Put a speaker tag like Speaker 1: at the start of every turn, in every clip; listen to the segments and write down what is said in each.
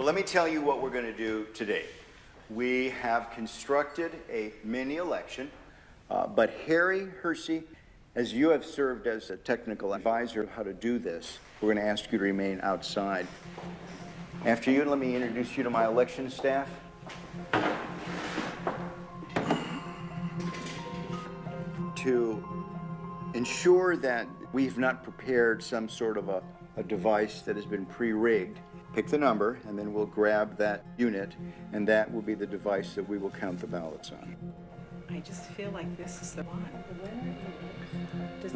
Speaker 1: Well, let me tell you what we're going to do today. We have constructed a mini election, but Harry Hersey, as you have served as a technical advisor of how to do this, we're going to ask you to remain outside. After you, let me introduce you to my election staff. To ensure that we've not prepared some sort of a device that has been pre-rigged, pick the number, and then we'll grab that unit, and that will be the device that we will count the ballots on.
Speaker 2: I just feel like this is the one.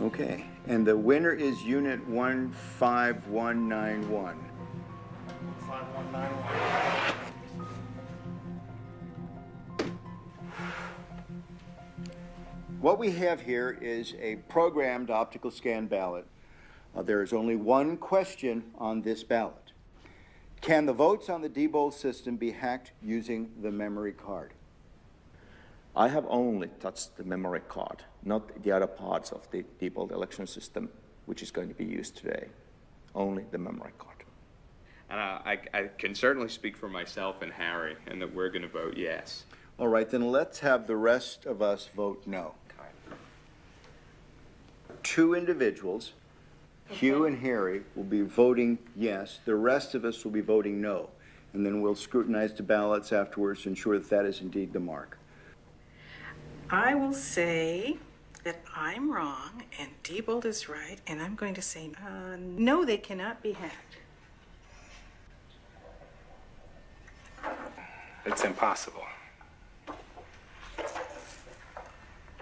Speaker 1: Okay, and the winner is Unit 15191.
Speaker 3: 5191.
Speaker 1: What we have here is a programmed optical scan ballot. There is only one question on this ballot. Can the votes on the Diebold system be hacked using the memory card?
Speaker 4: I have only touched the memory card, not the other parts of the Diebold election system, which is going to be used today. Only the memory card.
Speaker 5: And I can certainly speak for myself and Harry, and that we're going to vote yes.
Speaker 1: All right, then let's have the rest of us vote no. Two individuals, Hugh and Harry, will be voting yes. The rest of us will be voting no. And then we'll scrutinize the ballots afterwards to ensure that that is indeed the mark.
Speaker 2: I will say that I'm wrong and Diebold is right, and I'm going to say no, they cannot be hacked.
Speaker 3: It's impossible.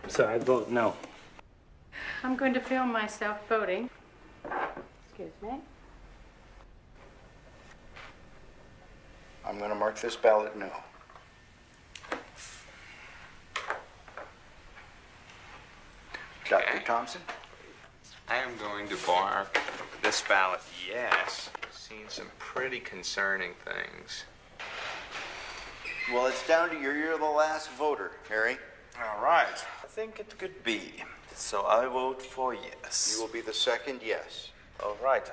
Speaker 3: So I vote no.
Speaker 6: I'm going to film myself voting. Excuse me.
Speaker 1: I'm going to mark this ballot no. Dr. Thompson?
Speaker 5: I am going to mark this ballot yes. I've seen some pretty concerning things.
Speaker 1: Well, it's down to you. You're the last voter, Harry.
Speaker 7: All right. I think it could be. So I vote for yes.
Speaker 1: You will be the second yes.
Speaker 7: All right.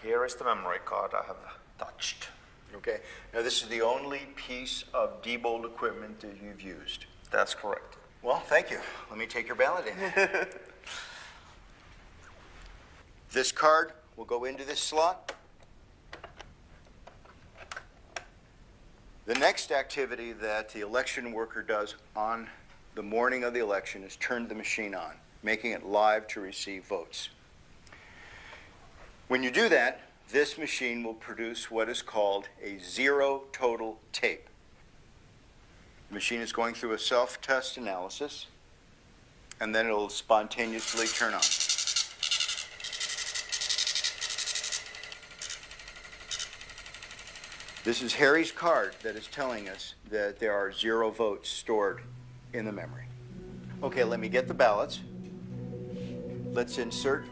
Speaker 7: Here is the memory card I have touched.
Speaker 1: Okay. Now, this is the only piece of Diebold equipment that you've used.
Speaker 7: That's correct.
Speaker 1: Well, thank you. Let me take your ballot in. This card will go into this slot. The next activity that the election worker does on the morning of the election is turn the machine on, making it live to receive votes. When you do that, this machine will produce what is called a zero total tape. The machine is going through a self-test analysis, and then it'll spontaneously turn on. This is Harry's card that is telling us that there are 0 votes stored in the memory. Okay, let me get the ballots. Let's insert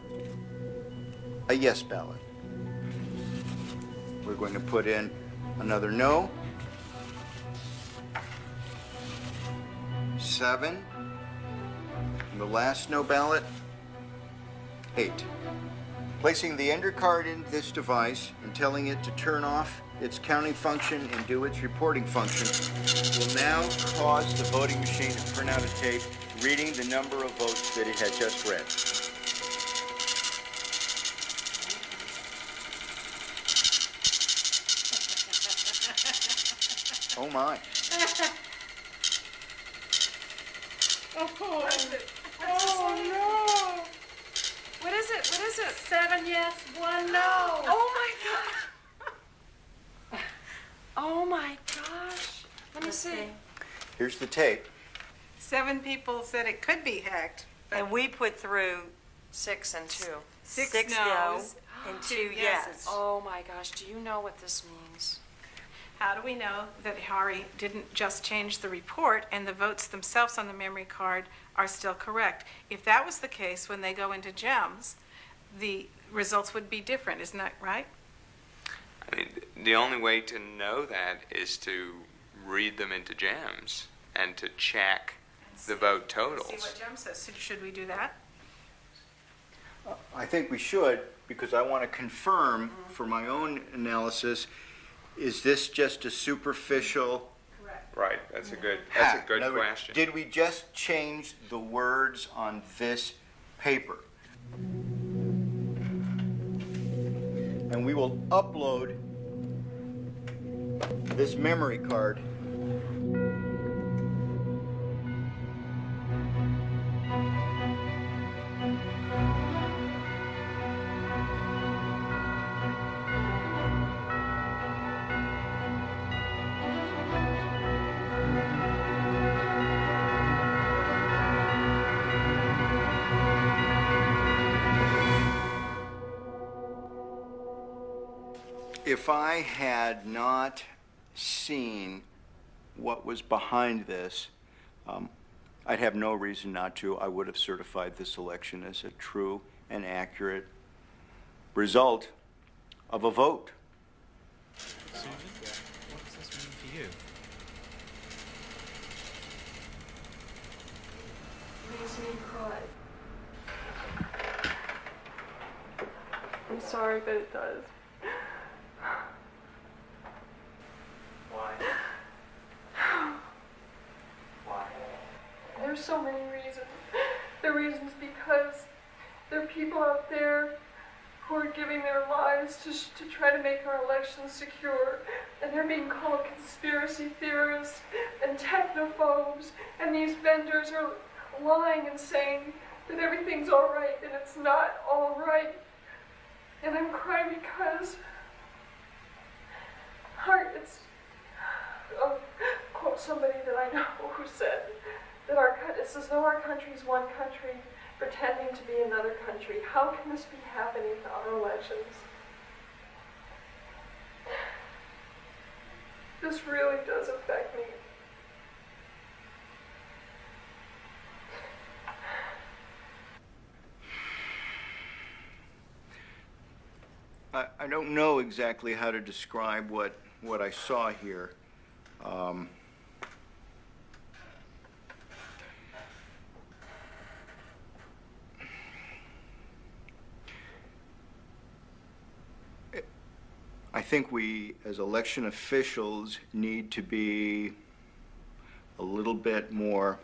Speaker 1: a yes ballot. We're going to put in another no. 7. And the last no ballot, 8. Placing the ender card in this device and telling it to turn off its counting function and do its reporting function will now cause the voting machine to print out a tape reading the number of votes that it had just read. Oh my.
Speaker 6: Oh no! What is it? What is it? 7 yes, 1 no.
Speaker 2: Oh my God!
Speaker 6: Oh my gosh. Let me see.
Speaker 1: Here's the tape.
Speaker 2: 7 people said it could be hacked.
Speaker 8: And we put through 6 and 2.
Speaker 2: 6
Speaker 8: no's
Speaker 2: no's
Speaker 8: and
Speaker 2: 2
Speaker 8: 2
Speaker 2: yeses.
Speaker 8: yeses.
Speaker 6: Oh my gosh, do you know what this means?
Speaker 2: How do we know that Harry didn't just change the report and the votes themselves on the memory card are still correct? If that was the case, when they go into GEMS, the results would be different, isn't that right?
Speaker 5: I mean, the only way to know that is to read them into GEMS and to check the vote totals.
Speaker 2: See what GEMS says. So should we do that?
Speaker 1: I think we should, because I want to confirm for my own analysis Is this just a superficial?
Speaker 5: Right, that's a good
Speaker 1: hack? In other words,
Speaker 5: question.
Speaker 1: Did we just change the words on this paper? And we will upload this memory card if I had not seen what was behind this, I'd have no reason not to. I would have certified this election as a true and accurate result of a vote.
Speaker 9: Susan, what does this mean for you?
Speaker 6: It makes me cry. I'm sorry, but it does.
Speaker 7: Why? Why?
Speaker 6: There's so many reasons. The reasons because there are people out there who are giving their lives to try to make our elections secure, and they're being called conspiracy theorists and technophobes, and these vendors are lying and saying that everything's all right, and it's not all right. And I'm crying because it's, I'll quote somebody that I know who said that it's as though our country's one country pretending to be another country. How can this be happening to our elections? This really does affect me.
Speaker 1: I don't know exactly how to describe what I saw here. I think we, as election officials, need to be a little bit more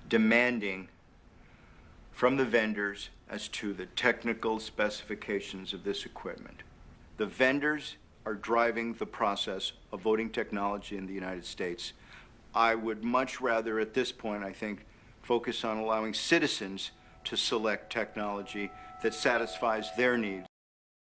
Speaker 1: demanding from the vendors as to the technical specifications of this equipment. The vendors are driving the process of voting technology in the United States. I would much rather, at this point, I think, focus on allowing citizens to select technology that satisfies their needs.